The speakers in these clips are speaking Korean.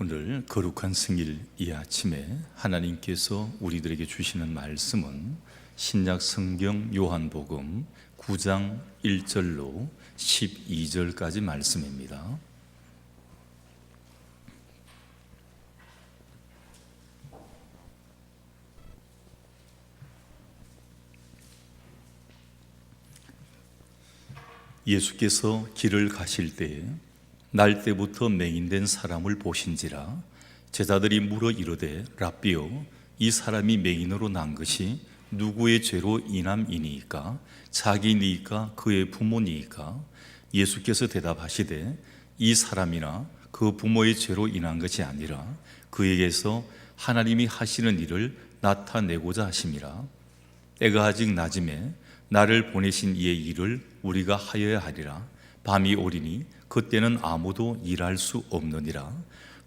오늘 거룩한 승일 이 아침에 하나님께서 우리들에게 주시는 말씀은 신약 성경 요한복음 9장 1절로 12절까지 말씀입니다. 예수께서 길을 가실 때에 날 때부터 맹인된 사람을 보신지라 제자들이 물어 이르되 랍비여 이 사람이 맹인으로 난 것이 누구의 죄로 인함이니이까 자기니이까 그의 부모니이까 예수께서 대답하시되 이 사람이나 그 부모의 죄로 인한 것이 아니라 그에게서 하나님이 하시는 일을 나타내고자 하심이라. 때가 아직 낮음에 나를 보내신 이의 일을 우리가 하여야 하리라. 밤이 오리니 그때는 아무도 일할 수 없느니라.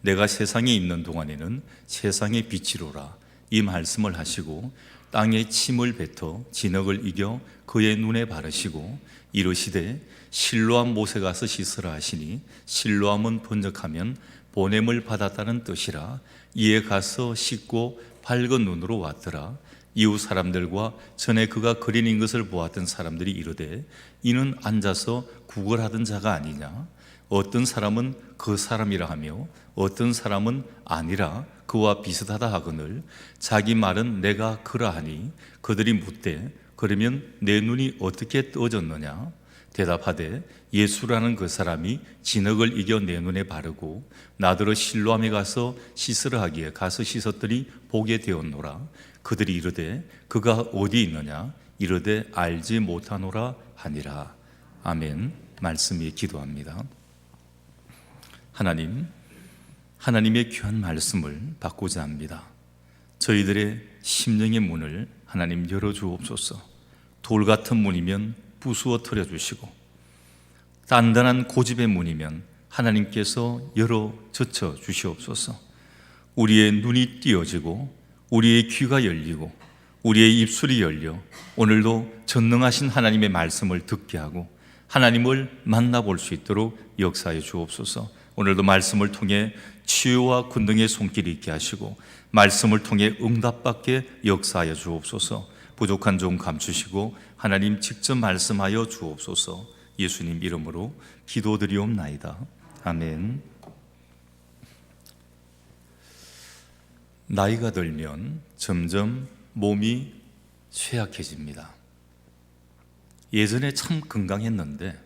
내가 세상에 있는 동안에는 세상의 빛이로라. 이 말씀을 하시고 땅에 침을 뱉어 진흙을 이겨 그의 눈에 바르시고 이르시되 실로암 못에 가서 씻으라 하시니 실로암은 번역하면 보냄을 받았다는 뜻이라. 이에 가서 씻고 밝은 눈으로 왔더라. 이웃 사람들과 전에 그가 그린인 것을 보았던 사람들이 이르되 이는 앉아서 구걸하던 자가 아니냐. 어떤 사람은 그 사람이라 하며 어떤 사람은 아니라 그와 비슷하다 하거늘 자기 말은 내가 그러하니 그들이 묻되 그러면 내 눈이 어떻게 떠졌느냐. 대답하되 예수라는 그 사람이 진흙을 이겨 내 눈에 바르고 나더러 실로암에 가서 씻으라 하기에 가서 씻었더니 보게 되었노라. 그들이 이르되 그가 어디 있느냐. 이르되 알지 못하노라 하니라. 아멘. 말씀이 기도합니다. 하나님의 귀한 말씀을 받고자 합니다. 저희들의 심령의 문을 하나님 열어주옵소서. 돌 같은 문이면 부수어 털어주시고 단단한 고집의 문이면 하나님께서 열어 젖혀 주시옵소서. 우리의 눈이 띄어지고 우리의 귀가 열리고 우리의 입술이 열려 오늘도 전능하신 하나님의 말씀을 듣게 하고 하나님을 만나볼 수 있도록 역사해 주옵소서. 오늘도 말씀을 통해 치유와 권능의 손길이 있게 하시고 말씀을 통해 응답받게 역사하여 주옵소서. 부족한 좀 감추시고 하나님 직접 말씀하여 주옵소서. 예수님 이름으로 기도드리옵나이다. 아멘. 나이가 들면 점점 몸이 쇠약해집니다. 예전에 참 건강했는데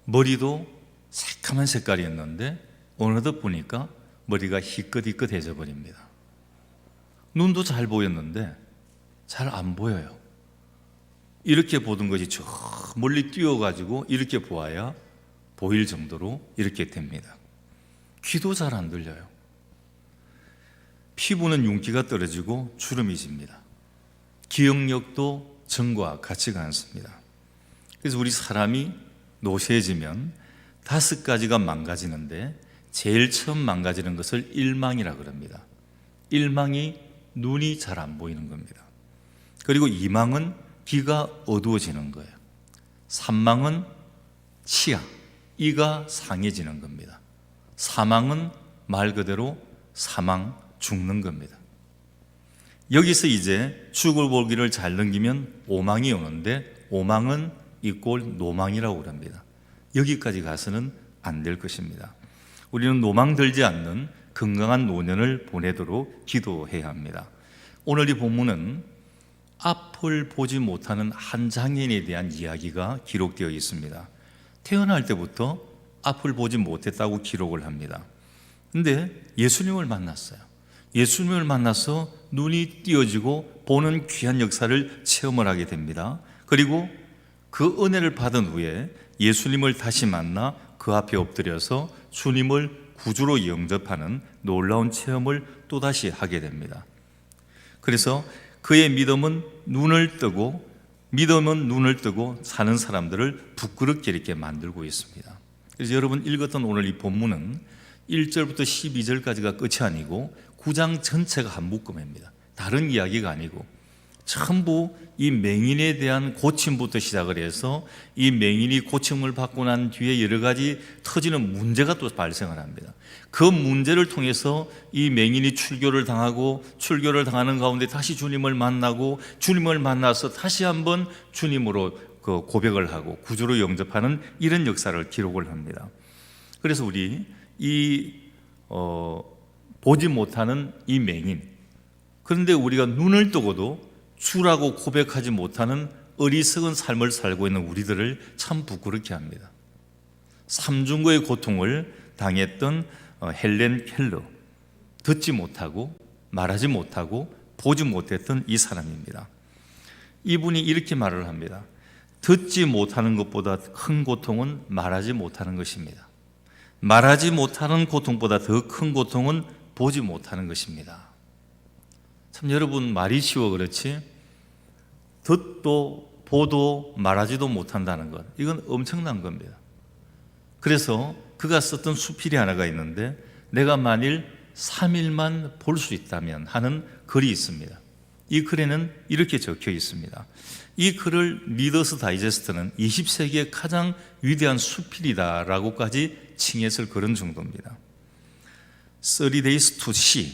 머리도 새카만 색깔이었는데 어느덧 보니까 머리가 희끗희끗해져 버립니다. 눈도 잘 보였는데 잘 안 보여요. 이렇게 보던 것이 저 멀리 뛰어가지고 이렇게 보아야 보일 정도로 이렇게 됩니다. 귀도 잘 안 들려요. 피부는 윤기가 떨어지고 주름이 집니다. 기억력도 전과 같지가 않습니다. 그래서 우리 사람이 노쇠해지면 5가지가 망가지는데 제일 처음 망가지는 것을 일망이라 그럽니다. 일망이 눈이 잘 안 보이는 겁니다. 그리고 이망은 귀가 어두워지는 거예요. 삼망은 치아, 이가 상해지는 겁니다. 사망은 말 그대로 사망, 죽는 겁니다. 여기서 이제 죽을 볼기를 잘 넘기면 오망이 오는데 오망은 이꼴 노망이라고 합니다. 여기까지 가서는 안 될 것입니다. 우리는 노망 들지 않는 건강한 노년을 보내도록 기도해야 합니다. 오늘 이 본문은 앞을 보지 못하는 한 장애인에 대한 이야기가 기록되어 있습니다. 태어날 때부터 앞을 보지 못했다고 기록을 합니다. 근데 예수님을 만났어요. 예수님을 만나서 눈이 띄어지고 보는 귀한 역사를 체험을 하게 됩니다. 그리고 그 은혜를 받은 후에 예수님을 다시 만나 그 앞에 엎드려서 주님을 구주로 영접하는 놀라운 체험을 또다시 하게 됩니다. 그래서 그의 믿음은 눈을 뜨고 사는 사람들을 부끄럽게 이렇게 만들고 있습니다. 그래서 여러분 읽었던 오늘 이 본문은 1절부터 12절까지가 끝이 아니고 9장 전체가 한 묶음입니다. 다른 이야기가 아니고 전부 이 맹인에 대한 고침부터 시작을 해서 이 맹인이 고침을 받고 난 뒤에 여러 가지 터지는 문제가 또 발생을 합니다. 그 문제를 통해서 이 맹인이 출교를 당하고, 출교를 당하는 가운데 다시 주님을 만나고, 주님을 만나서 다시 한번 주님으로 그 고백을 하고 구주로 영접하는 이런 역사를 기록을 합니다. 그래서 우리 보지 못하는 이 맹인, 그런데 우리가 눈을 뜨고도 주라고 고백하지 못하는 어리석은 삶을 살고 있는 우리들을 참 부끄럽게 합니다. 삼중고의 고통을 당했던 헬렌 켈러, 듣지 못하고 말하지 못하고 보지 못했던 이 사람입니다. 이분이 이렇게 말을 합니다. 듣지 못하는 것보다 큰 고통은 말하지 못하는 것입니다. 말하지 못하는 고통보다 더 큰 고통은 보지 못하는 것입니다. 참 여러분, 말이 쉬워 그렇지 듣도 보도 말하지도 못한다는 것, 이건 엄청난 겁니다. 그래서 그가 썼던 수필이 하나가 있는데, 내가 만일 3일만 볼 수 있다면 하는 글이 있습니다. 이 글에는 이렇게 적혀 있습니다. 이 글을 리더스 다이제스트는 20세기의 가장 위대한 수필이다라고까지 칭했을 그런 정도입니다. 30 days to see,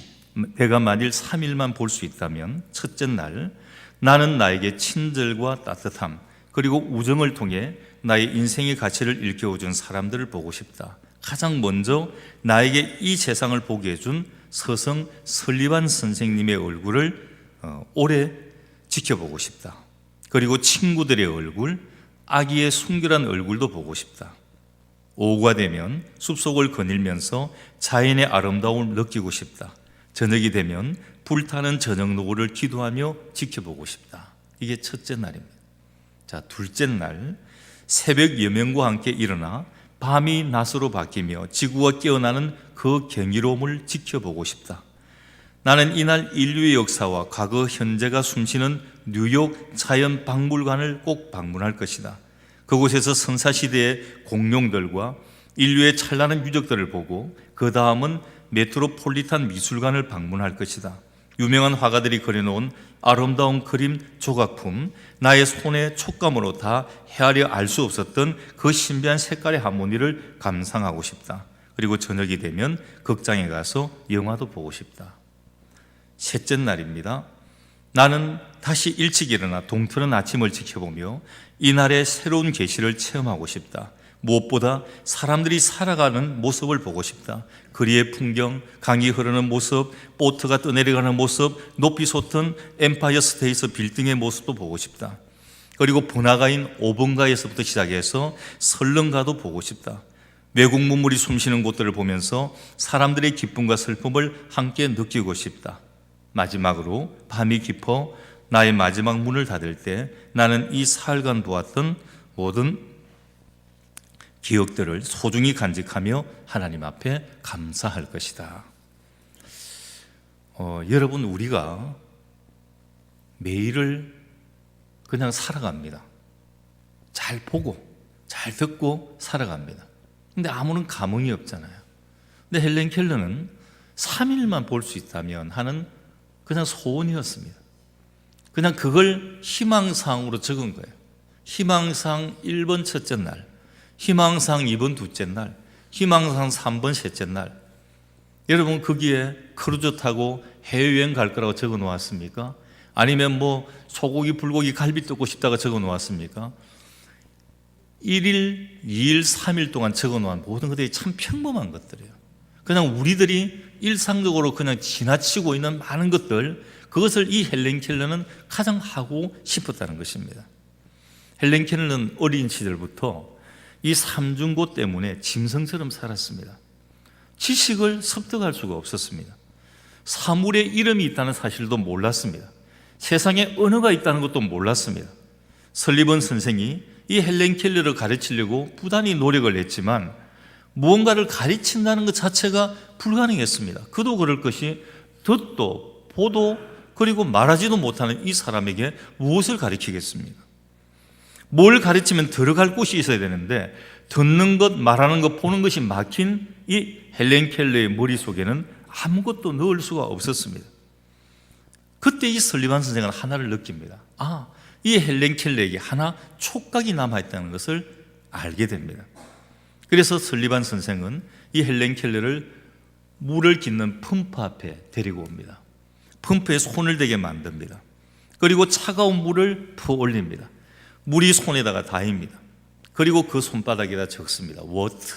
내가 만일 3일만 볼 수 있다면, 첫째 날 나는 나에게 친절과 따뜻함 그리고 우정을 통해 나의 인생의 가치를 일깨워준 사람들을 보고 싶다. 가장 먼저 나에게 이 세상을 보게 해준 서성 설리반 선생님의 얼굴을 오래 지켜보고 싶다. 그리고 친구들의 얼굴, 아기의 순결한 얼굴도 보고 싶다. 오후가 되면 숲속을 거닐면서 자연의 아름다움을 느끼고 싶다. 저녁이 되면 불타는 저녁 노을을 기도하며 지켜보고 싶다. 이게 첫째 날입니다. 자, 둘째 날 새벽 여명과 함께 일어나 밤이 낮으로 바뀌며 지구가 깨어나는 그 경이로움을 지켜보고 싶다. 나는 이날 인류의 역사와 과거 현재가 숨쉬는 뉴욕 자연박물관을 꼭 방문할 것이다. 그곳에서 선사시대의 공룡들과 인류의 찬란한 유적들을 보고 그 다음은 메트로폴리탄 미술관을 방문할 것이다. 유명한 화가들이 그려놓은 아름다운 그림, 조각품, 나의 손의 촉감으로 다 헤아려 알 수 없었던 그 신비한 색깔의 하모니를 감상하고 싶다. 그리고 저녁이 되면 극장에 가서 영화도 보고 싶다. 셋째 날입니다. 나는 다시 일찍 일어나 동트는 아침을 지켜보며 이날의 새로운 계시를 체험하고 싶다. 무엇보다 사람들이 살아가는 모습을 보고 싶다. 거리의 풍경, 강이 흐르는 모습, 보트가 떠내려가는 모습, 높이 솟던 엠파이어 스테이트 빌딩의 모습도 보고 싶다. 그리고 번화가인 오번가에서부터 시작해서 설렁가도 보고 싶다. 외국 문물이 숨쉬는 곳들을 보면서 사람들의 기쁨과 슬픔을 함께 느끼고 싶다. 마지막으로 밤이 깊어 나의 마지막 문을 닫을 때 나는 이 사흘간 보았던 모든 기억들을 소중히 간직하며 하나님 앞에 감사할 것이다. 여러분, 우리가 매일을 그냥 살아갑니다. 잘 보고 잘 듣고 살아갑니다. 근데 아무런 감흥이 없잖아요. 근데 헬렌 켈러는 3일만 볼 수 있다면 하는 그냥 소원이었습니다. 그냥 그걸 희망사항으로 적은 거예요. 희망사항 1번 첫째 날, 희망사항 2번 둘째 날, 희망사항 3번 셋째 날. 여러분, 거기에 크루즈 타고 해외여행 갈 거라고 적어 놓았습니까? 아니면 뭐 소고기, 불고기, 갈비 뜯고 싶다가 적어 놓았습니까? 1일, 2일, 3일 동안 적어 놓은 모든 것들이 참 평범한 것들이에요. 그냥 우리들이 일상적으로 그냥 지나치고 있는 많은 것들, 그것을 이 헬렌 켈러는 가장 하고 싶었다는 것입니다. 헬렌 켈러는 어린 시절부터 이 삼중고 때문에 짐승처럼 살았습니다. 지식을 습득할 수가 없었습니다. 사물의 이름이 있다는 사실도 몰랐습니다. 세상에 언어가 있다는 것도 몰랐습니다. 설리번 선생이 이 헬렌 켈러를 가르치려고 부단히 노력을 했지만 무언가를 가르친다는 것 자체가 불가능했습니다. 그도 그럴 것이 듣도 보도 그리고 말하지도 못하는 이 사람에게 무엇을 가르치겠습니까? 뭘 가르치면 들어갈 곳이 있어야 되는데 듣는 것, 말하는 것, 보는 것이 막힌 이 헬렌 켈러의 머릿속에는 아무것도 넣을 수가 없었습니다. 그때 이 설리반 선생은 하나를 느낍니다. 이 헬렌 켈러에게 하나 촉각이 남아있다는 것을 알게 됩니다. 그래서 설리반 선생은 이 헬렌 켈러를 물을 깃는 펌프 앞에 데리고 옵니다. 펌프에 손을 대게 만듭니다. 그리고 차가운 물을 퍼올립니다. 물이 손에다가 닿습니다. 그리고 그 손바닥에다 적습니다. Water,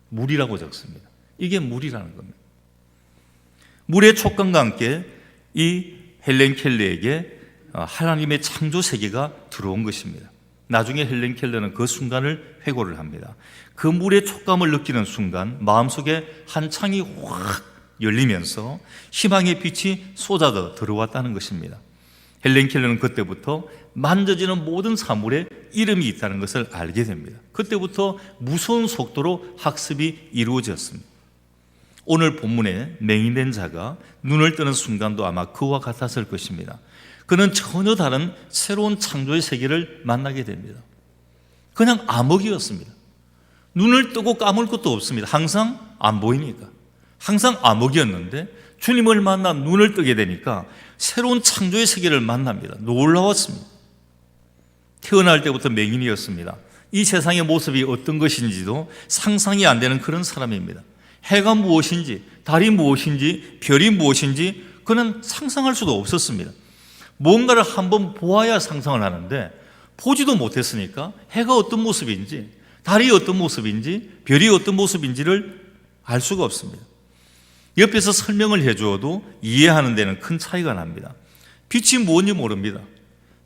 물이라고 적습니다. 이게 물이라는 겁니다. 물의 촉감과 함께 이 헬렌 켈러에게 하나님의 창조 세계가 들어온 것입니다. 나중에 헬렌 켈러는 그 순간을 회고를 합니다. 그 물의 촉감을 느끼는 순간 마음속에 한 창이 확 열리면서 희망의 빛이 쏟아져 들어왔다는 것입니다. 헬렌 켈러는 그때부터 만져지는 모든 사물에 이름이 있다는 것을 알게 됩니다. 그때부터 무서운 속도로 학습이 이루어졌습니다. 오늘 본문에 맹인된 자가 눈을 뜨는 순간도 아마 그와 같았을 것입니다. 그는 전혀 다른 새로운 창조의 세계를 만나게 됩니다. 그냥 암흑이었습니다. 눈을 뜨고 까물 것도 없습니다. 항상 안 보이니까. 항상 암흑이었는데 주님을 만나 눈을 뜨게 되니까 새로운 창조의 세계를 만납니다. 놀라웠습니다. 태어날 때부터 맹인이었습니다. 이 세상의 모습이 어떤 것인지도 상상이 안 되는 그런 사람입니다. 해가 무엇인지, 달이 무엇인지, 별이 무엇인지 그는 상상할 수도 없었습니다. 뭔가를 한번 보아야 상상을 하는데 보지도 못했으니까 해가 어떤 모습인지, 달이 어떤 모습인지, 별이 어떤 모습인지를 알 수가 없습니다. 옆에서 설명을 해주어도 이해하는 데는 큰 차이가 납니다. 빛이 뭔지 모릅니다.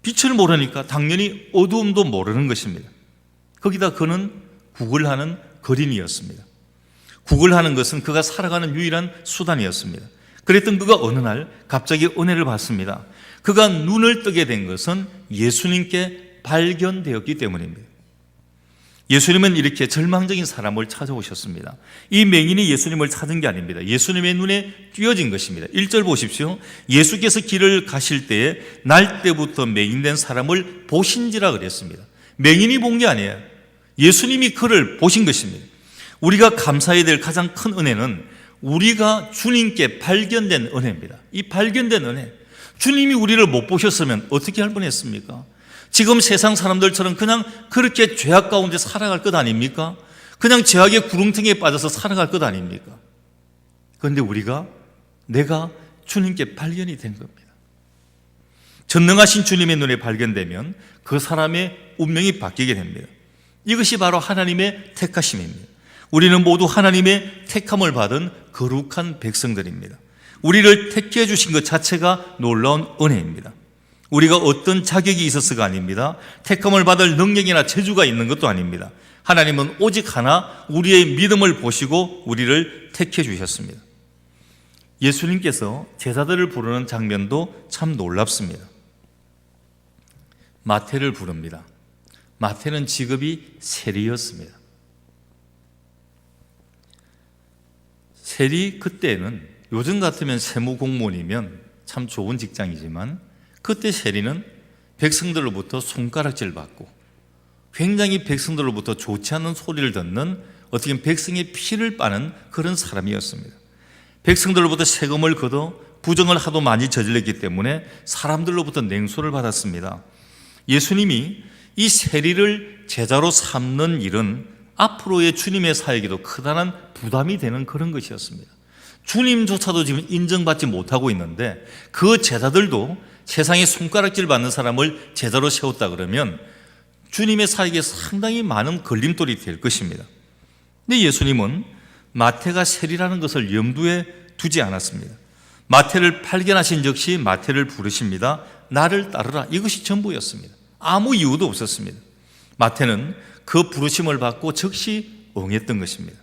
빛을 모르니까 당연히 어두움도 모르는 것입니다. 거기다 그는 구걸하는 거린이었습니다. 구걸하는 것은 그가 살아가는 유일한 수단이었습니다. 그랬던 그가 어느 날 갑자기 은혜를 받습니다. 그가 눈을 뜨게 된 것은 예수님께 발견되었기 때문입니다. 예수님은 이렇게 절망적인 사람을 찾아오셨습니다. 이 맹인이 예수님을 찾은 게 아닙니다. 예수님의 눈에 띄어진 것입니다. 1절 보십시오. 예수께서 길을 가실 때에 날 때부터 맹인된 사람을 보신지라 그랬습니다. 맹인이 본 게 아니에요. 예수님이 그를 보신 것입니다. 우리가 감사해야 될 가장 큰 은혜는 우리가 주님께 발견된 은혜입니다. 이 발견된 은혜, 주님이 우리를 못 보셨으면 어떻게 할 뻔했습니까? 지금 세상 사람들처럼 그냥 그렇게 죄악 가운데 살아갈 것 아닙니까? 그냥 죄악의 구렁텅이에 빠져서 살아갈 것 아닙니까? 그런데 내가 주님께 발견이 된 겁니다. 전능하신 주님의 눈에 발견되면 그 사람의 운명이 바뀌게 됩니다. 이것이 바로 하나님의 택하심입니다. 우리는 모두 하나님의 택함을 받은 거룩한 백성들입니다. 우리를 택해 주신 것 자체가 놀라운 은혜입니다. 우리가 어떤 자격이 있어서가 아닙니다. 택함을 받을 능력이나 재주가 있는 것도 아닙니다. 하나님은 오직 하나 우리의 믿음을 보시고 우리를 택해 주셨습니다. 예수님께서 제자들을 부르는 장면도 참 놀랍습니다. 마태를 부릅니다. 마태는 직업이 세리였습니다. 세리 그때는 요즘 같으면 세무공무원이면 참 좋은 직장이지만 그때 세리는 백성들로부터 손가락질 받고 굉장히 백성들로부터 좋지 않은 소리를 듣는 어떻게 보면 백성의 피를 빠는 그런 사람이었습니다. 백성들로부터 세금을 걷어 부정을 하도 많이 저질렀기 때문에 사람들로부터 냉소를 받았습니다. 예수님이 이 세리를 제자로 삼는 일은 앞으로의 주님의 사역에도 크다는 부담이 되는 그런 것이었습니다. 주님조차도 지금 인정받지 못하고 있는데 그 제자들도 세상에 손가락질 받는 사람을 제자로 세웠다 그러면 주님의 사역에 상당히 많은 걸림돌이 될 것입니다. 근데 예수님은 마태가 세리라는 것을 염두에 두지 않았습니다. 마태를 발견하신 즉시 마태를 부르십니다. 나를 따르라. 이것이 전부였습니다. 아무 이유도 없었습니다. 마태는 그 부르심을 받고 즉시 응했던 것입니다.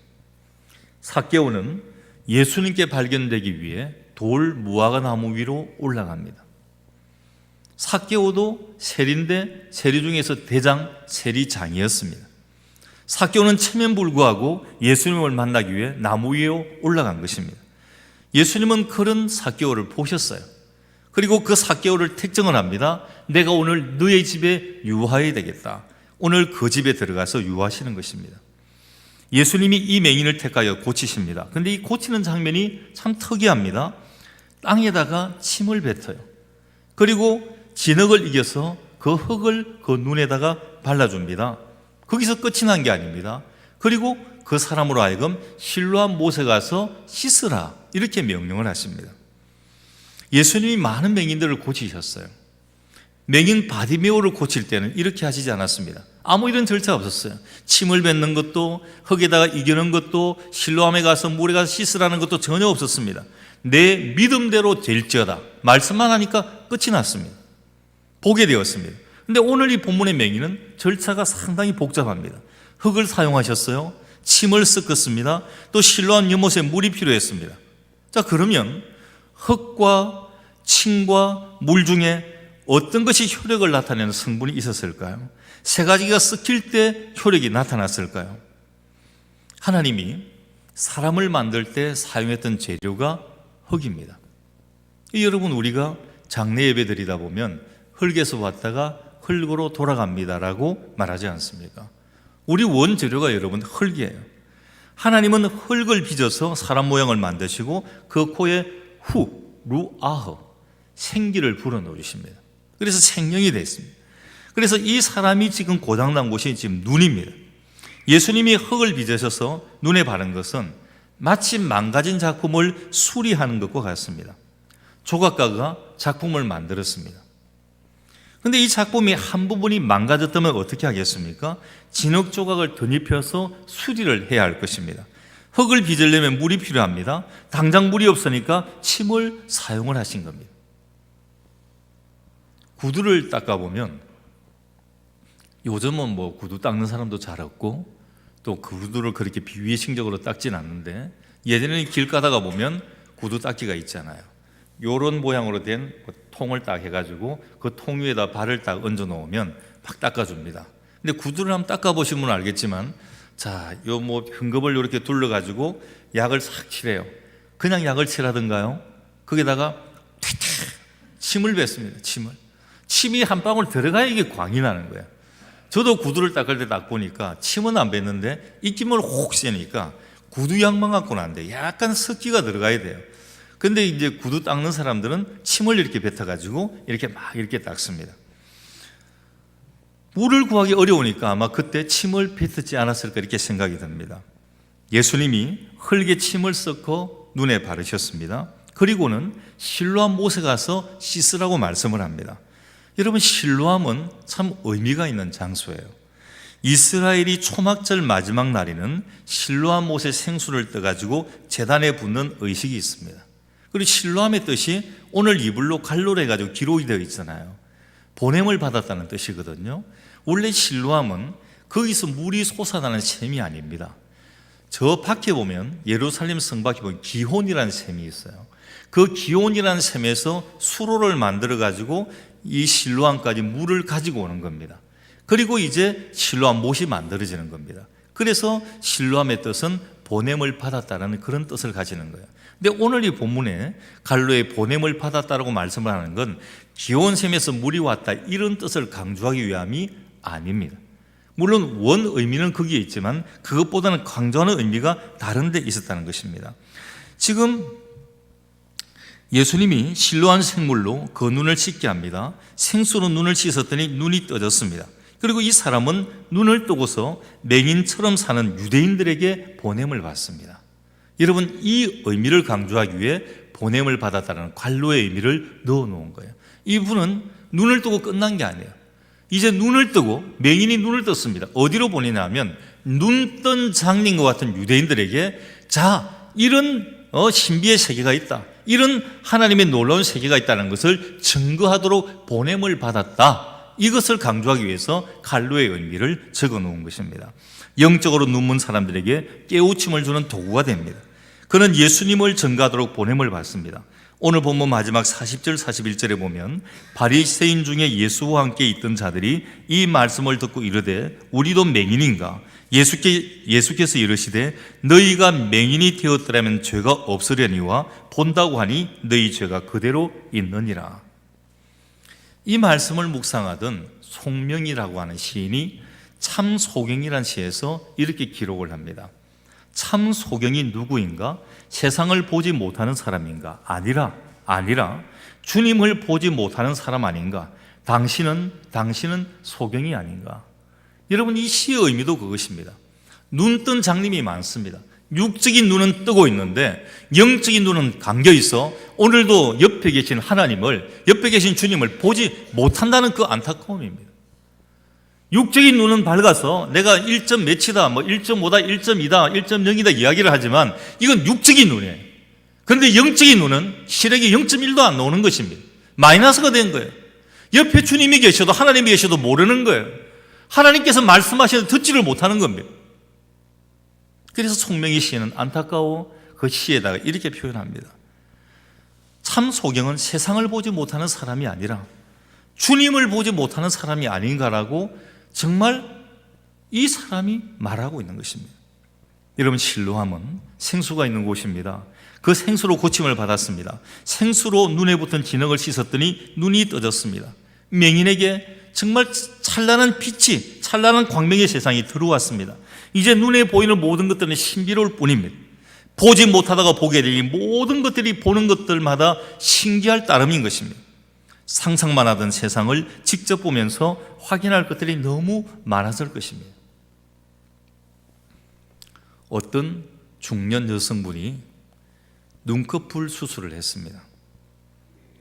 삭개오는 예수님께 발견되기 위해 돌 무화과 나무 위로 올라갑니다. 삭개오도 세리인데 세리 중에서 대장 세리장이었습니다. 삭개오는 체면불구하고 예수님을 만나기 위해 나무 위에 올라간 것입니다. 예수님은 그런 삭개오를 보셨어요. 그리고 그 삭개오를 택정을 합니다. 내가 오늘 너의 집에 유하해야 되겠다. 오늘 그 집에 들어가서 유하시는 것입니다. 예수님이 이 맹인을 택하여 고치십니다. 그런데 이 고치는 장면이 참 특이합니다. 땅에다가 침을 뱉어요. 그리고 진흙을 이겨서 그 흙을 그 눈에다가 발라줍니다. 거기서 끝이 난 게 아닙니다. 그리고 그 사람으로 하여금 실로암 못에 가서 씻으라 이렇게 명령을 하십니다. 예수님이 많은 맹인들을 고치셨어요. 맹인 바디메오를 고칠 때는 이렇게 하시지 않았습니다. 아무 이런 절차가 없었어요. 침을 뱉는 것도, 흙에다가 이기는 것도, 실로암에 가서 물에 가서 씻으라는 것도 전혀 없었습니다. 내 믿음대로 될지어다 말씀만 하니까 끝이 났습니다. 보게 되었습니다. 근데 오늘 이 본문의 맹인은 절차가 상당히 복잡합니다. 흙을 사용하셨어요. 침을 섞었습니다. 또 실로암 연못에 물이 필요했습니다. 자, 그러면 흙과 침과 물 중에 어떤 것이 효력을 나타내는 성분이 있었을까요? 세 가지가 섞일 때 효력이 나타났을까요? 하나님이 사람을 만들 때 사용했던 재료가 흙입니다. 여러분, 우리가 장례 예배 드리다 보면 흙에서 왔다가 흙으로 돌아갑니다라고 말하지 않습니까? 우리 원재료가 여러분 흙이에요. 하나님은 흙을 빚어서 사람 모양을 만드시고 그 코에 루아흐, 생기를 불어넣으십니다. 그래서 생명이 됐습니다. 그래서 이 사람이 지금 고장난 곳이 지금 눈입니다. 예수님이 흙을 빚으셔서 눈에 바른 것은 마치 망가진 작품을 수리하는 것과 같습니다. 조각가가 작품을 만들었습니다. 그런데 이 작품이 한 부분이 망가졌다면 어떻게 하겠습니까? 진흙 조각을 덧입혀서 수리를 해야 할 것입니다. 흙을 빚으려면 물이 필요합니다. 당장 물이 없으니까 침을 사용을 하신 겁니다. 구두를 닦아보면 요즘은 뭐 구두 닦는 사람도 잘 없고 또 구두를 그렇게 비위생적으로 닦진 않는데 예전에는 길 가다가 보면 구두 닦기가 있잖아요. 요런 모양으로 된 통을 딱 해가지고 그 통 위에다 발을 딱 얹어 놓으면 막 닦아줍니다. 근데 구두를 한번 닦아보시면 알겠지만 자, 요 뭐 흠겁을 이렇게 둘러가지고 약을 싹 칠해요. 그냥 약을 칠하던가요? 거기다가 튀튀 침을 뱉습니다. 침이 한 방울 들어가야 이게 광이 나는 거예요. 저도 구두를 닦을 때 딱 보니까 침은 안 뱉는데 입김을 혹 쐬니까 구두 양만 갖고는 안 돼요. 약간 습기가 들어가야 돼요. 근데 이제 구두 닦는 사람들은 침을 이렇게 뱉어가지고 이렇게 막 이렇게 닦습니다. 물을 구하기 어려우니까 아마 그때 침을 뱉지 않았을까 이렇게 생각이 듭니다. 예수님이 흙에 침을 섞어 눈에 바르셨습니다. 그리고는 실로암 못에 가서 씻으라고 말씀을 합니다. 여러분, 실로암은 참 의미가 있는 장소예요. 이스라엘이 초막절 마지막 날에는 실로암 못에 생수를 떠가지고 제단에 붓는 의식이 있습니다. 그리고 실로암의 뜻이 오늘 이불로 갈로로 해가지고 기록이 되어 있잖아요. 보냄을 받았다는 뜻이거든요. 원래 실로암은 거기서 물이 솟아나는 샘이 아닙니다. 저 밖에 보면 예루살렘 성 밖에 보면 기혼이라는 샘이 있어요. 그 기혼이라는 샘에서 수로를 만들어 가지고 이 실로암까지 물을 가지고 오는 겁니다. 그리고 이제 실로암 못이 만들어지는 겁니다. 그래서 실로암의 뜻은 보냄을 받았다라는 그런 뜻을 가지는 거예요. 근데 오늘 이 본문에 갈로에 보냄을 받았다라고 말씀을 하는 건 기온샘에서 물이 왔다 이런 뜻을 강조하기 위함이 아닙니다. 물론 원 의미는 거기에 있지만 그것보다는 강조하는 의미가 다른 데 있었다는 것입니다. 지금 예수님이 실로암 생물로 그 눈을 씻게 합니다. 생수로 눈을 씻었더니 눈이 떠졌습니다. 그리고 이 사람은 눈을 뜨고서 맹인처럼 사는 유대인들에게 보냄을 받습니다. 여러분, 이 의미를 강조하기 위해 보냄을 받았다는 관로의 의미를 넣어놓은 거예요. 이분은 눈을 뜨고 끝난 게 아니에요. 이제 눈을 뜨고 맹인이 눈을 떴습니다. 어디로 보내냐 하면 눈뜬 장님과 같은 유대인들에게 자, 이런 신비의 세계가 있다, 이런 하나님의 놀라운 세계가 있다는 것을 증거하도록 보냄을 받았다, 이것을 강조하기 위해서 갈로의 의미를 적어놓은 것입니다. 영적으로 눈먼 사람들에게 깨우침을 주는 도구가 됩니다. 그는 예수님을 증거하도록 보냄을 받습니다. 오늘 본문 마지막 40절 41절에 보면 바리새인 중에 예수와 함께 있던 자들이 이 말씀을 듣고 이르되 우리도 맹인인가? 예수께서 이르시되 너희가 맹인이 되었더라면 죄가 없으려니와 본다고 하니 너희 죄가 그대로 있느니라. 이 말씀을 묵상하던 송명이라고 하는 시인이 참 소경이라는 시에서 이렇게 기록을 합니다. 참 소경이 누구인가? 세상을 보지 못하는 사람인가? 아니라 주님을 보지 못하는 사람 아닌가? 당신은 소경이 아닌가? 여러분, 이 시의 의미도 그것입니다. 눈 뜬 장님이 많습니다. 육적인 눈은 뜨고 있는데 영적인 눈은 감겨 있어 오늘도 옆에 계신 하나님을, 옆에 계신 주님을 보지 못한다는 그 안타까움입니다. 육적인 눈은 밝아서 내가 1점 몇이다, 1.5다, 1.2다, 1.0이다 이야기를 하지만 이건 육적인 눈이에요. 그런데 영적인 눈은 시력이 0.1도 안 나오는 것입니다. 마이너스가 된 거예요. 옆에 주님이 계셔도 하나님이 계셔도 모르는 거예요. 하나님께서 말씀하셔도 듣지를 못하는 겁니다. 그래서 송명희 시인은 안타까워 그 시에다가 이렇게 표현합니다. 참 소경은 세상을 보지 못하는 사람이 아니라 주님을 보지 못하는 사람이 아닌가라고 정말 이 사람이 말하고 있는 것입니다. 여러분, 실로암은 생수가 있는 곳입니다. 그 생수로 고침을 받았습니다. 생수로 눈에 붙은 진흙을 씻었더니 눈이 떠졌습니다. 맹인에게 정말 찬란한 빛이, 찬란한 광명의 세상이 들어왔습니다. 이제 눈에 보이는 모든 것들은 신비로울 뿐입니다. 보지 못하다가 보게 되니 모든 것들이 보는 것들마다 신기할 따름인 것입니다. 상상만 하던 세상을 직접 보면서 확인할 것들이 너무 많아질 것입니다. 어떤 중년 여성분이 눈꺼풀 수술을 했습니다.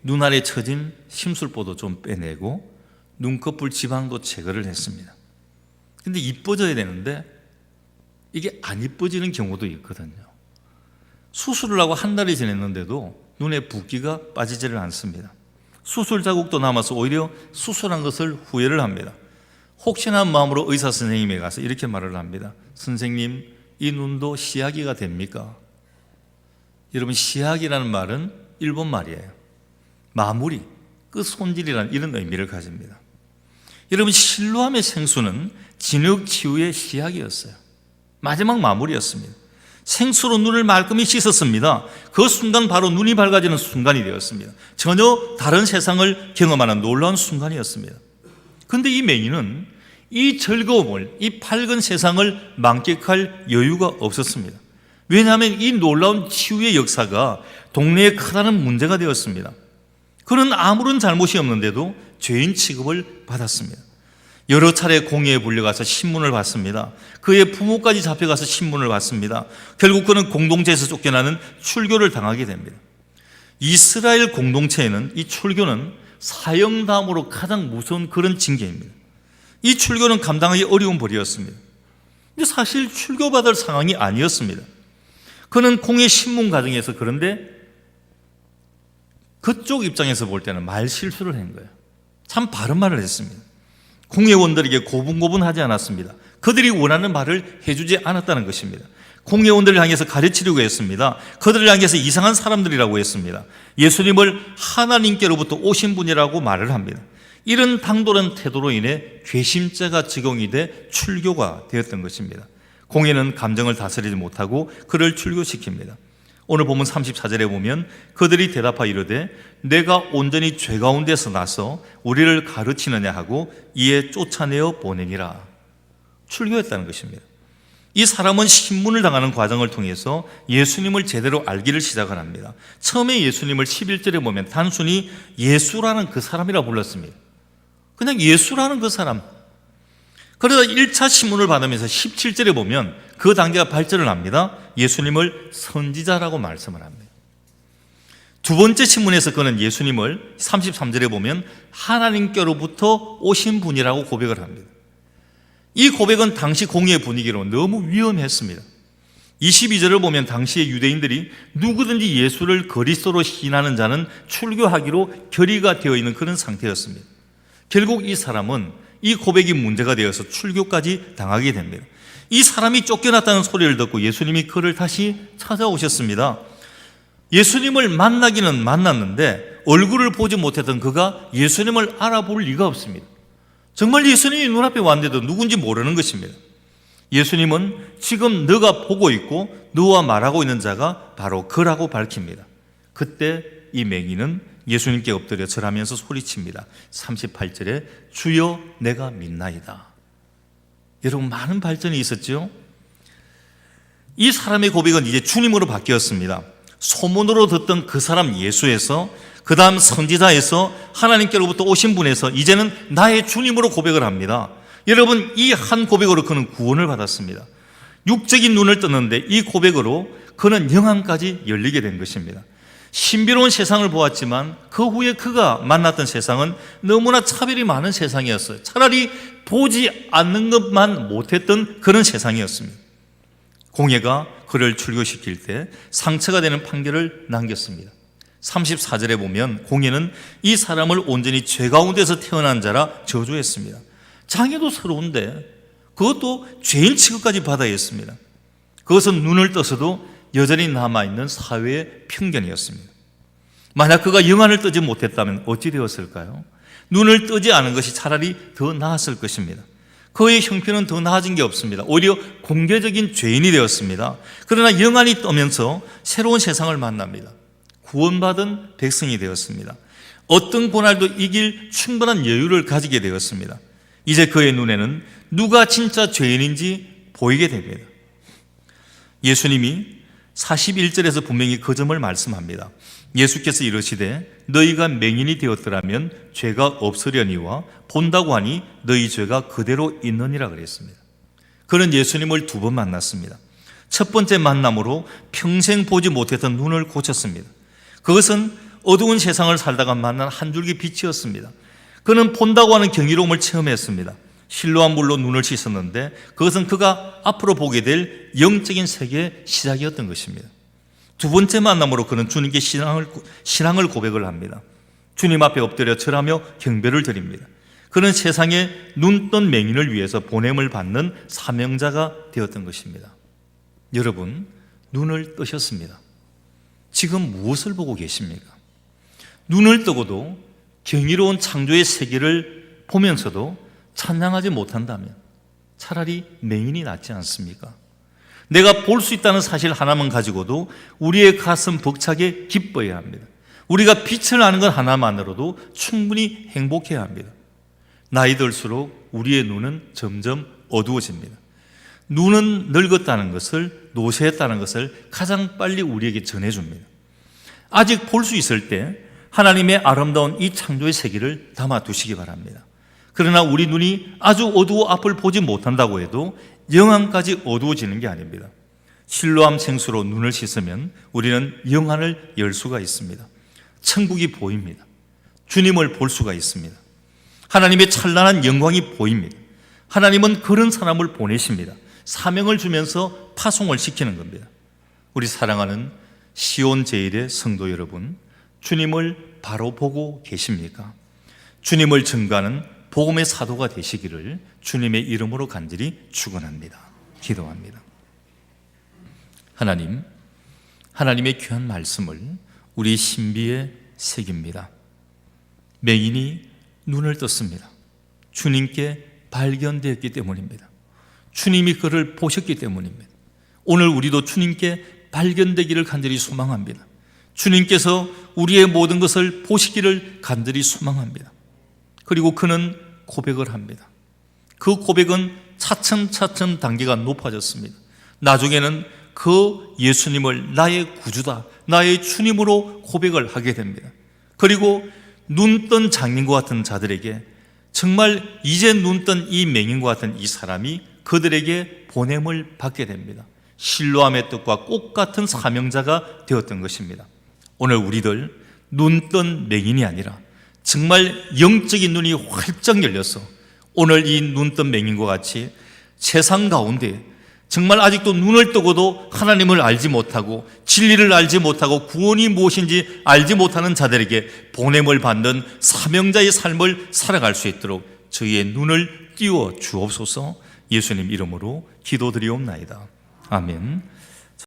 눈 아래 처진 심술보도 좀 빼내고 눈꺼풀 지방도 제거를 했습니다. 근데 이뻐져야 되는데 이게 안 이뻐지는 경우도 있거든요. 수술을 하고 한 달이 지났는데도 눈에 붓기가 빠지지를 않습니다. 수술 자국도 남아서 오히려 수술한 것을 후회를 합니다. 혹시나 한 마음으로 의사 선생님에 가서 이렇게 말을 합니다. 선생님, 이 눈도 시야기가 됩니까? 여러분, 시야기라는 말은 일본 말이에요. 마무리, 끝손질이라는 이런 의미를 가집니다. 여러분, 실로암의 생수는 진흙 치유의 시약이었어요. 마지막 마무리였습니다. 생수로 눈을 말끔히 씻었습니다. 그 순간 바로 눈이 밝아지는 순간이 되었습니다. 전혀 다른 세상을 경험하는 놀라운 순간이었습니다. 그런데 이 맹인은 이 즐거움을, 이 밝은 세상을 만끽할 여유가 없었습니다. 왜냐하면 이 놀라운 치유의 역사가 동네에 커다란 문제가 되었습니다. 그는 아무런 잘못이 없는데도 죄인 취급을 받았습니다. 여러 차례 공회에 불려가서 신문을 받습니다. 그의 부모까지 잡혀가서 신문을 받습니다. 결국 그는 공동체에서 쫓겨나는 출교를 당하게 됩니다. 이스라엘 공동체에는 이 출교는 사형담으로 가장 무서운 그런 징계입니다. 이 출교는 감당하기 어려운 벌이었습니다. 근데 사실 출교받을 상황이 아니었습니다. 그는 공회 신문 과정에서, 그런데 그쪽 입장에서 볼 때는 말 실수를 한 거예요. 참 바른 말을 했습니다. 공회원들에게 고분고분하지 않았습니다. 그들이 원하는 말을 해주지 않았다는 것입니다. 공회원들을 향해서 가르치려고 했습니다. 그들을 향해서 이상한 사람들이라고 했습니다. 예수님을 하나님께로부터 오신 분이라고 말을 합니다. 이런 당돌한 태도로 인해 괘씸죄가 적용이 돼 출교가 되었던 것입니다. 공회는 감정을 다스리지 못하고 그를 출교시킵니다. 오늘 본문 34절에 보면 그들이 대답하여 이르되 내가 온전히 죄 가운데서 나서 우리를 가르치느냐 하고 이에 쫓아내어 보내니라. 출교했다는 것입니다. 이 사람은 신문을 당하는 과정을 통해서 예수님을 제대로 알기를 시작을 합니다. 처음에 예수님을 11절에 보면 단순히 예수라는 그 사람이라 불렀습니다. 그냥 예수라는 그 사람. 그러다 1차 신문을 받으면서 17절에 보면 그 단계가 발전을 합니다. 예수님을 선지자라고 말씀을 합니다. 두 번째 신문에서 그는 예수님을 33절에 보면 하나님께로부터 오신 분이라고 고백을 합니다. 이 고백은 당시 공회의 분위기로 너무 위험했습니다. 22절을 보면 당시의 유대인들이 누구든지 예수를 그리스도로 시인하는 자는 출교하기로 결의가 되어 있는 그런 상태였습니다. 결국 이 사람은 이 고백이 문제가 되어서 출교까지 당하게 됩니다. 이 사람이 쫓겨났다는 소리를 듣고 예수님이 그를 다시 찾아오셨습니다. 예수님을 만나기는 만났는데 얼굴을 보지 못했던 그가 예수님을 알아볼 리가 없습니다. 정말 예수님이 눈앞에 왔는데도 누군지 모르는 것입니다. 예수님은 지금 너가 보고 있고 너와 말하고 있는 자가 바로 그라고 밝힙니다. 그때 이 맹인은 예수님께 엎드려 절하면서 소리칩니다. 38절에 주여 내가 믿나이다. 여러분, 많은 발전이 있었죠. 이 사람의 고백은 이제 주님으로 바뀌었습니다. 소문으로 듣던 그 사람 예수에서, 그 다음 선지자에서, 하나님께로부터 오신 분에서 이제는 나의 주님으로 고백을 합니다. 여러분, 이 한 고백으로 그는 구원을 받았습니다. 육적인 눈을 떴는데 이 고백으로 그는 영안까지 열리게 된 것입니다. 신비로운 세상을 보았지만 그 후에 그가 만났던 세상은 너무나 차별이 많은 세상이었어요. 차라리 보지 않는 것만 못했던 그런 세상이었습니다. 공회가 그를 출교시킬 때 상처가 되는 판결을 남겼습니다. 34절에 보면 공회는 이 사람을 온전히 죄 가운데서 태어난 자라 저주했습니다. 장애도 서러운데 그것도 죄인 취급까지 받아야 했습니다. 그것은 눈을 떠서도 여전히 남아있는 사회의 편견이었습니다. 만약 그가 영안을 뜨지 못했다면 어찌 되었을까요? 눈을 뜨지 않은 것이 차라리 더 나았을 것입니다. 그의 형편은 더 나아진 게 없습니다. 오히려 공개적인 죄인이 되었습니다. 그러나 영안이 뜨면서 새로운 세상을 만납니다. 구원받은 백성이 되었습니다. 어떤 고난도 이길 충분한 여유를 가지게 되었습니다. 이제 그의 눈에는 누가 진짜 죄인인지 보이게 됩니다. 예수님이 41절에서 분명히 그 점을 말씀합니다. 예수께서 이르시되 너희가 맹인이 되었더라면 죄가 없으려니와 본다고 하니 너희 죄가 그대로 있느니라 그랬습니다. 그는 예수님을 두 번 만났습니다. 첫 번째 만남으로 평생 보지 못했던 눈을 고쳤습니다. 그것은 어두운 세상을 살다가 만난 한 줄기 빛이었습니다. 그는 본다고 하는 경이로움을 체험했습니다. 실로암 물로 눈을 씻었는데 그것은 그가 앞으로 보게 될 영적인 세계의 시작이었던 것입니다. 두 번째 만남으로 그는 주님께 신앙을 고백을 합니다. 주님 앞에 엎드려 절하며 경배를 드립니다. 그는 세상에 눈뜬 맹인을 위해서 보냄을 받는 사명자가 되었던 것입니다. 여러분, 눈을 뜨셨습니다. 지금 무엇을 보고 계십니까? 눈을 뜨고도 경이로운 창조의 세계를 보면서도 찬양하지 못한다면 차라리 맹인이 낫지 않습니까? 내가 볼 수 있다는 사실 하나만 가지고도 우리의 가슴 벅차게 기뻐해야 합니다. 우리가 빛을 아는 것 하나만으로도 충분히 행복해야 합니다. 나이 들수록 우리의 눈은 점점 어두워집니다. 눈은 늙었다는 것을, 노쇠했다는 것을 가장 빨리 우리에게 전해줍니다. 아직 볼 수 있을 때 하나님의 아름다운 이 창조의 세계를 담아두시기 바랍니다. 그러나 우리 눈이 아주 어두워 앞을 보지 못한다고 해도 영안까지 어두워지는 게 아닙니다. 실로암 생수로 눈을 씻으면 우리는 영안을 열 수가 있습니다. 천국이 보입니다. 주님을 볼 수가 있습니다. 하나님의 찬란한 영광이 보입니다. 하나님은 그런 사람을 보내십니다. 사명을 주면서 파송을 시키는 겁니다. 우리 사랑하는 시온 제일의 성도 여러분, 주님을 바로 보고 계십니까? 주님을 증거하는 복음의 사도가 되시기를 주님의 이름으로 간절히 축원합니다. 기도합니다. 하나님, 하나님의 귀한 말씀을 우리 신비에 새깁니다. 맹인이 눈을 떴습니다. 주님께 발견되었기 때문입니다. 주님이 그를 보셨기 때문입니다. 오늘 우리도 주님께 발견되기를 간절히 소망합니다. 주님께서 우리의 모든 것을 보시기를 간절히 소망합니다. 그리고 그는 고백을 합니다. 그 고백은 차츰차츰 단계가 높아졌습니다. 나중에는 그 예수님을 나의 구주다, 나의 주님으로 고백을 하게 됩니다. 그리고 눈뜬 장님과 같은 자들에게, 정말 이제 눈뜬 이 맹인과 같은 이 사람이 그들에게 보냄을 받게 됩니다. 실로암의 뜻과 꽃 같은 사명자가 되었던 것입니다. 오늘 우리들 눈뜬 맹인이 아니라 정말 영적인 눈이 활짝 열려서 오늘 이 눈뜬 맹인과 같이 세상 가운데 정말 아직도 눈을 뜨고도 하나님을 알지 못하고 진리를 알지 못하고 구원이 무엇인지 알지 못하는 자들에게 보냄을 받는 사명자의 삶을 살아갈 수 있도록 저희의 눈을 띄워 주옵소서. 예수님 이름으로 기도드리옵나이다. 아멘.